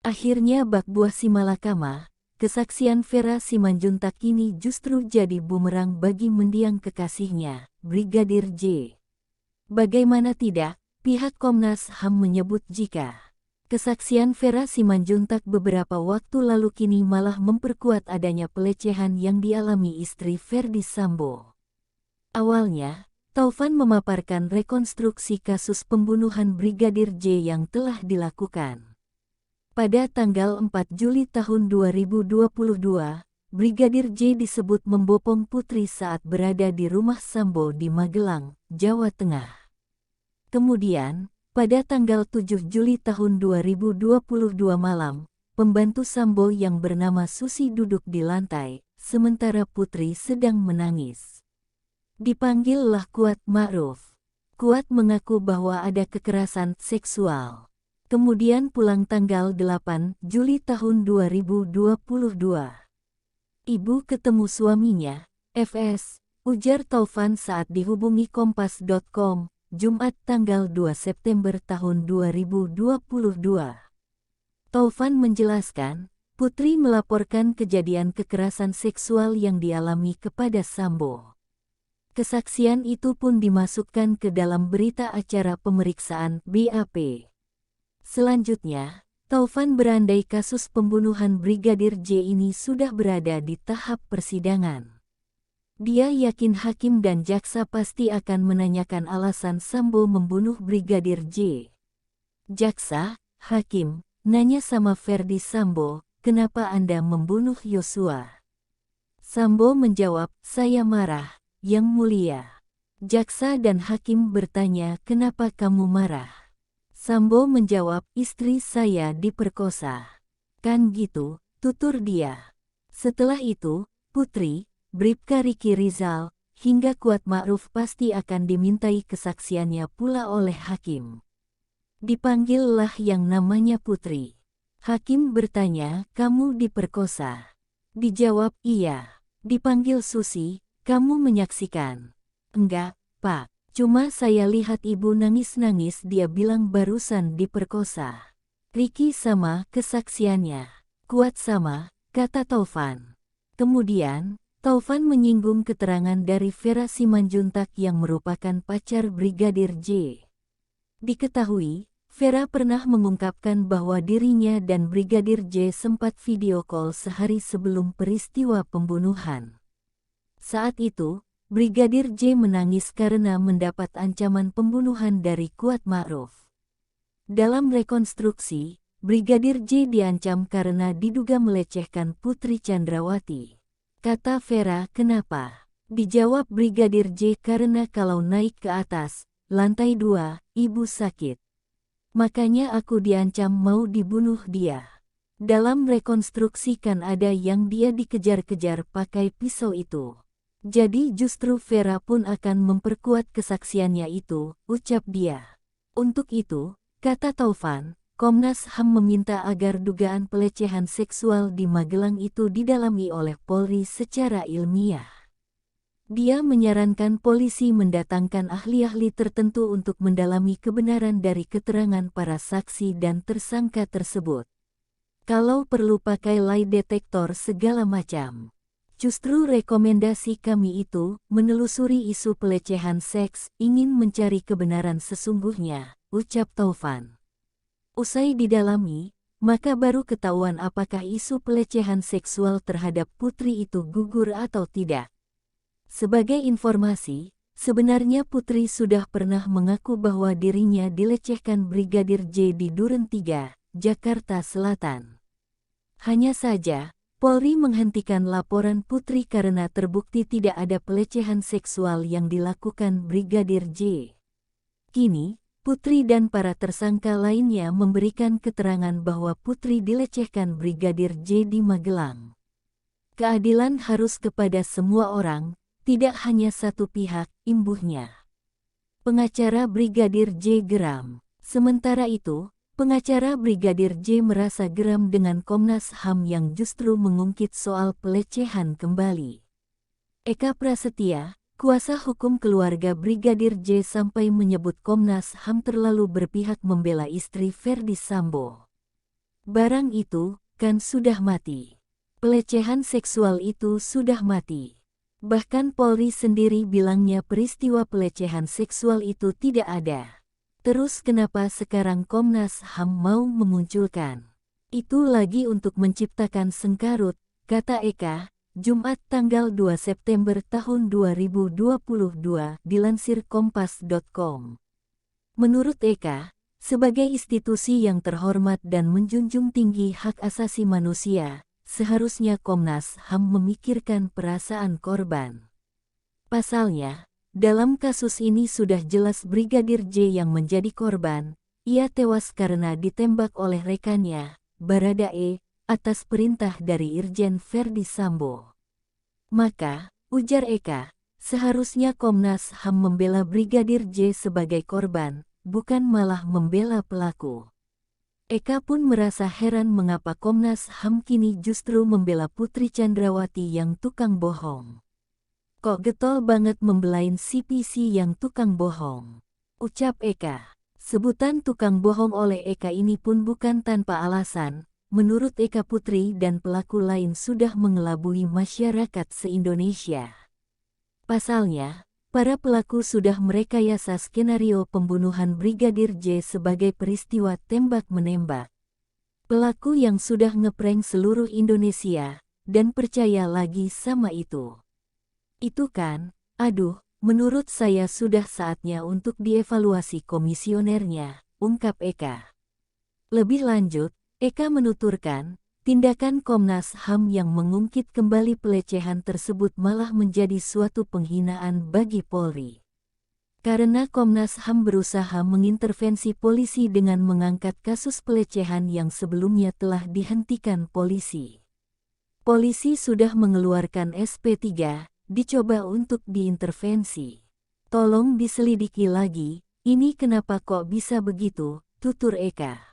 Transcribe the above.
Akhirnya bak buah si malakama, kesaksian Vera Simanjuntak kini justru jadi bumerang bagi mendiang kekasihnya, Brigadir J. Bagaimana tidak, pihak Komnas HAM menyebut jika kesaksian Vera Simanjuntak beberapa waktu lalu kini malah memperkuat adanya pelecehan yang dialami istri Verdi Sambo. Awalnya, Taufan memaparkan rekonstruksi kasus pembunuhan Brigadir J yang telah dilakukan. Pada tanggal 4 Juli tahun 2022, Brigadir J disebut membopong Putri saat berada di rumah Sambo di Magelang, Jawa Tengah. Kemudian, pada tanggal 7 Juli tahun 2022 malam, pembantu Sambo yang bernama Susi duduk di lantai, sementara Putri sedang menangis. Dipanggillah Kuat Ma'ruf. Kuat mengaku bahwa ada kekerasan seksual. Kemudian pulang tanggal 8 Juli tahun 2022. Ibu ketemu suaminya, FS, ujar Taufan saat dihubungi Kompas.com, Jumat tanggal 2 September tahun 2022. Taufan menjelaskan, Putri melaporkan kejadian kekerasan seksual yang dialami kepada Sambo. Kesaksian itu pun dimasukkan ke dalam berita acara pemeriksaan BAP. Selanjutnya, Taufan berandai kasus pembunuhan Brigadir J ini sudah berada di tahap persidangan. Dia yakin hakim dan jaksa pasti akan menanyakan alasan Sambo membunuh Brigadir J. Jaksa, hakim, nanya sama Verdi Sambo, kenapa Anda membunuh Yosua? Sambo menjawab, saya marah, Yang Mulia. Jaksa dan hakim bertanya, kenapa kamu marah? Sambo menjawab, istri saya diperkosa. Kan gitu, tutur dia. Setelah itu, Putri, Bribka Riki Rizal, hingga Kuat Ma'ruf pasti akan dimintai kesaksiannya pula oleh hakim. Dipanggillah yang namanya Putri. Hakim bertanya, kamu diperkosa? Dijawab, iya. Dipanggil Susi, kamu menyaksikan? Enggak, Pak. Cuma saya lihat ibu nangis-nangis, dia bilang barusan diperkosa. Riki sama kesaksiannya. Kuat sama, kata Taufan. Kemudian, Taufan menyinggung keterangan dari Vera Simanjuntak yang merupakan pacar Brigadir J. Diketahui, Vera pernah mengungkapkan bahwa dirinya dan Brigadir J sempat video call sehari sebelum peristiwa pembunuhan. Saat itu, Brigadir J menangis karena mendapat ancaman pembunuhan dari Kuat Ma'ruf. Dalam rekonstruksi, Brigadir J diancam karena diduga melecehkan Putri Chandrawati. Kata Vera, kenapa? Dijawab Brigadir J, karena kalau naik ke atas, lantai 2, ibu sakit. Makanya aku diancam mau dibunuh dia. Dalam rekonstruksi kan ada yang dia dikejar-kejar pakai pisau itu. Jadi justru Vera pun akan memperkuat kesaksiannya itu, ucap dia. Untuk itu, kata Taufan, Komnas HAM meminta agar dugaan pelecehan seksual di Magelang itu didalami oleh Polri secara ilmiah. Dia menyarankan polisi mendatangkan ahli-ahli tertentu untuk mendalami kebenaran dari keterangan para saksi dan tersangka tersebut. Kalau perlu pakai lie detektor segala macam. Justru rekomendasi kami itu, menelusuri isu pelecehan seks, ingin mencari kebenaran sesungguhnya, ucap Taufan. Usai didalami, maka baru ketahuan apakah isu pelecehan seksual terhadap Putri itu gugur atau tidak. Sebagai informasi, sebenarnya Putri sudah pernah mengaku bahwa dirinya dilecehkan Brigadir J di Duren 3, Jakarta Selatan. Hanya saja, Polri menghentikan laporan Putri karena terbukti tidak ada pelecehan seksual yang dilakukan Brigadir J. Kini, Putri dan para tersangka lainnya memberikan keterangan bahwa Putri dilecehkan Brigadir J di Magelang. Keadilan harus kepada semua orang, tidak hanya satu pihak, imbuhnya. Pengacara Brigadir J geram. Sementara itu, pengacara Brigadir J merasa geram dengan Komnas HAM yang justru mengungkit soal pelecehan kembali. Eka Prasetya, kuasa hukum keluarga Brigadir J, sampai menyebut Komnas HAM terlalu berpihak membela istri Verdi Sambo. Barang itu, kan sudah mati. Pelecehan seksual itu sudah mati. Bahkan Polri sendiri bilangnya peristiwa pelecehan seksual itu tidak ada. Terus kenapa sekarang Komnas HAM mau memunculkan? Itu lagi untuk menciptakan sengkarut, kata Eka, Jumat tanggal 2 September tahun 2022, dilansir kompas.com. Menurut Eka, sebagai institusi yang terhormat dan menjunjung tinggi hak asasi manusia, seharusnya Komnas HAM memikirkan perasaan korban. Pasalnya, dalam kasus ini sudah jelas Brigadir J yang menjadi korban. Ia tewas karena ditembak oleh rekannya, Baradae, atas perintah dari Irjen Verdi Sambo. Maka, ujar Eka, seharusnya Komnas HAM membela Brigadir J sebagai korban, bukan malah membela pelaku. Eka pun merasa heran mengapa Komnas HAM kini justru membela Putri Chandrawati yang tukang bohong. Kok getol banget membelain CPC yang tukang bohong, ucap Eka. Sebutan tukang bohong oleh Eka ini pun bukan tanpa alasan. Menurut Eka, Putri dan pelaku lain sudah mengelabui masyarakat se-Indonesia. Pasalnya, para pelaku sudah merekayasa skenario pembunuhan Brigadir J sebagai peristiwa tembak-menembak. Pelaku yang sudah ngeprank seluruh Indonesia, dan percaya lagi sama itu. Itu kan, aduh, menurut saya sudah saatnya untuk dievaluasi komisionernya, ungkap Eka. Lebih lanjut, Eka menuturkan, tindakan Komnas HAM yang mengungkit kembali pelecehan tersebut malah menjadi suatu penghinaan bagi Polri. Karena Komnas HAM berusaha mengintervensi polisi dengan mengangkat kasus pelecehan yang sebelumnya telah dihentikan polisi. Polisi sudah mengeluarkan SP3, dicoba untuk diintervensi. Tolong diselidiki lagi, ini kenapa kok bisa begitu, tutur Eka.